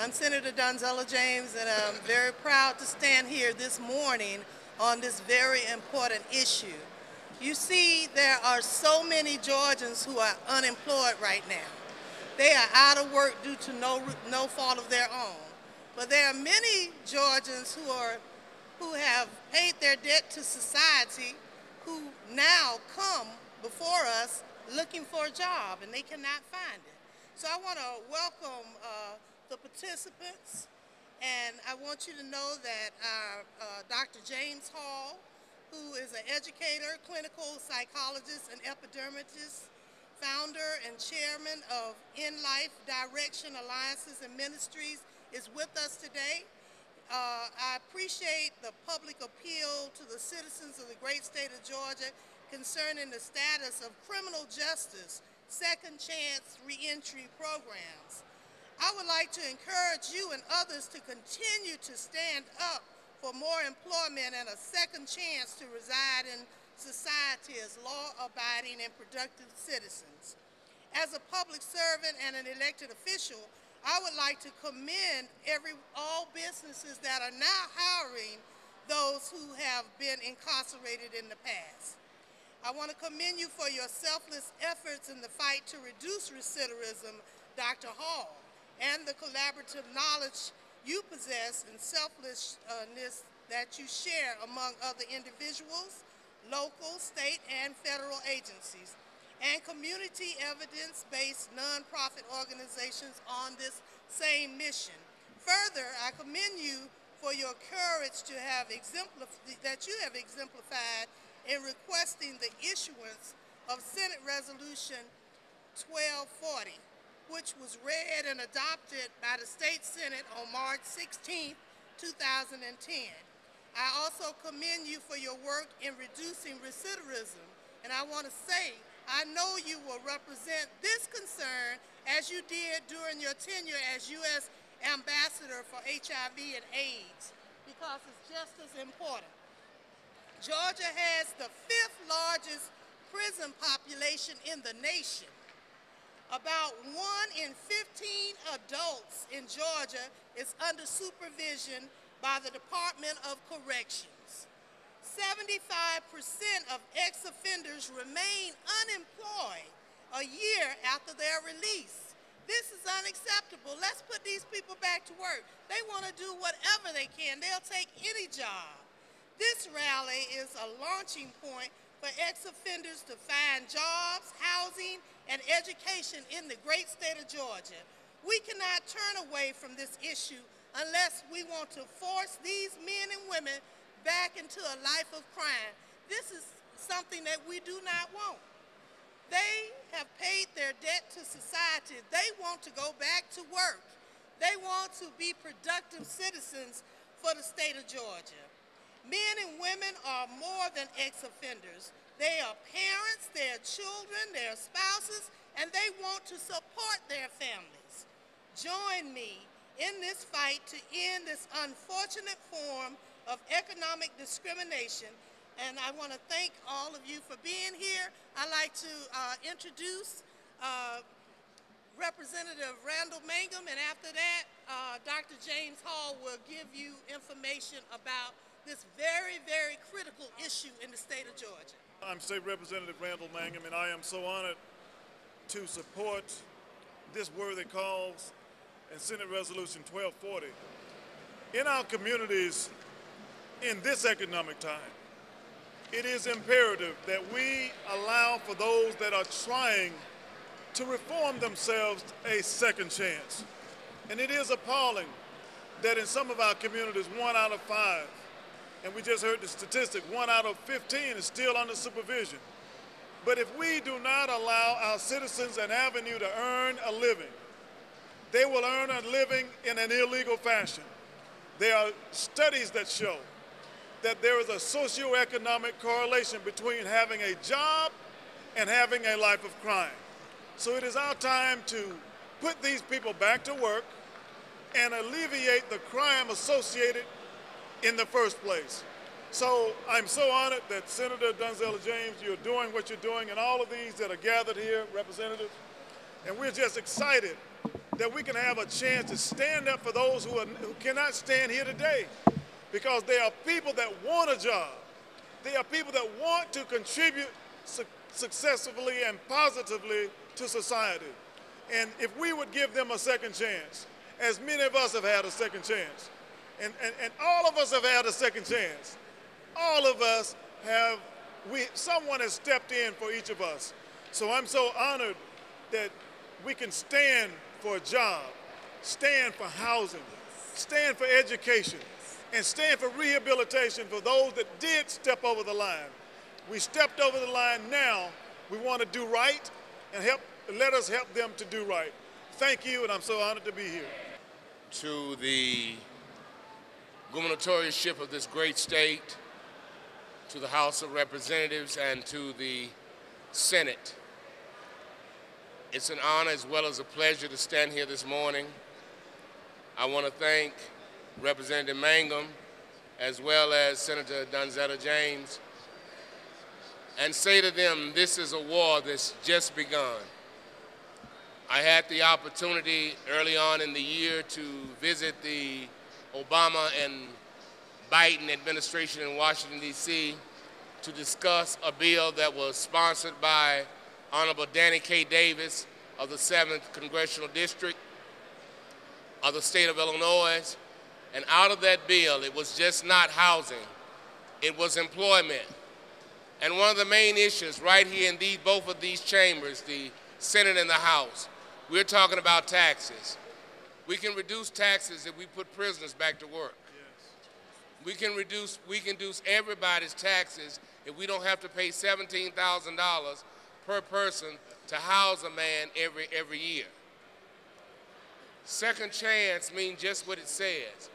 I'm Senator Dan Zeller James, and I'm very proud to stand here this morning on this very important issue. You see, there are so many Georgians who are unemployed right now. They are out of work due to no fault of their own. But there are many Georgians who have paid their debt to society, who now come before us looking for a job, and they cannot find it. So I want to welcome the participants, and I want you to know that our Dr. James Hall, who is an educator, clinical psychologist, and epidermatist, founder and chairman of In Life Direction Alliances and Ministries, is with us today. I appreciate the public appeal to the citizens of the great state of Georgia concerning the status of criminal justice, second chance reentry programs. I would like to encourage you and others to continue to stand up for more employment and a second chance to reside in society as law-abiding and productive citizens. As a public servant and an elected official, I would like to commend all businesses that are now hiring those who have been incarcerated in the past. I want to commend you for your selfless efforts in the fight to reduce recidivism, Dr. Hall, and the collaborative knowledge you possess and selflessness that you share among other individuals, local, state, and federal agencies, and community evidence-based nonprofit organizations on this same mission. Further, I commend you for your courage to have that you have exemplified in requesting the issuance of Senate Resolution 1240, which was read and adopted by the State Senate on March 16, 2010. I also commend you for your work in reducing recidivism, and I want to say, I know you will represent this concern as you did during your tenure as U.S. Ambassador for HIV and AIDS, because it's just as important. Georgia has the 5th largest prison population in the nation. About 1 in 15 adults in Georgia is under supervision by the Department of Corrections. 75% of ex-offenders remain unemployed a year after their release. This is unacceptable. Let's put these people back to work. They want to do whatever they can. They'll take any job. This rally is a launching point for ex-offenders to find jobs, housing, and education in the great state of Georgia. We cannot turn away from this issue unless we want to force these men and women back into a life of crime. This is something that we do not want. They have paid their debt to society. They want to go back to work. They want to be productive citizens for the state of Georgia. Men and women are more than ex-offenders. They are parents, they are children, they are spouses, and they want to support their families. Join me in this fight to end this unfortunate form of economic discrimination, and I want to thank all of you for being here. I'd like to introduce Representative Grandal Mangum, and after that, Dr. James Hall will give you information about this very, very critical issue in the state of Georgia. I'm State Representative Grandal Mangum, and I am so honored to support this worthy cause and Senate Resolution 1240. In our communities, in this economic time, it is imperative that we allow for those that are trying to reform themselves a second chance. And it is appalling that in some of our communities, 1 out of 5, and we just heard the statistic, 1 out of 15 is still under supervision. But if we do not allow our citizens an avenue to earn a living, they will earn a living in an illegal fashion. There are studies that show that there is a socioeconomic correlation between having a job and having a life of crime. So it is our time to put these people back to work and alleviate the crime associated in the first place. So I'm so honored that Senator Dan Zeller James, you're doing what you're doing, and all of these that are gathered here, representatives, and we're just excited that we can have a chance to stand up for those who cannot stand here today, because there are people that want a job. There are people that want to contribute successfully and positively to society. And if we would give them a second chance, as many of us have had a second chance, and all of us have had a second chance, all of us have, someone has stepped in for each of us. So I'm so honored that we can stand for a job, stand for housing, stand for education, and stand for rehabilitation for those that did step over the line. We stepped over the line. Now we want to do right and let us help them to do right. Thank you, and I'm so honored to be here. To the gubernatorialship of this great state, to the House of Representatives, and to the Senate. It's an honor as well as a pleasure to stand here this morning. I want to thank Representative Mangum as well as Senator Dan Zeller James and say to them, this is a war that's just begun. I had the opportunity early on in the year to visit the Obama and Biden administration in Washington, D.C. to discuss a bill that was sponsored by Honorable Danny K. Davis of the 7th Congressional District of the state of Illinois. And out of that bill, it was just not housing, it was employment. And one of the main issues right here in both of these chambers, the Senate and the House, we're talking about taxes. We can reduce taxes if we put prisoners back to work. Yes. We can reduce everybody's taxes if we don't have to pay $17,000 per person to house a man every year. Second chance means just what it says.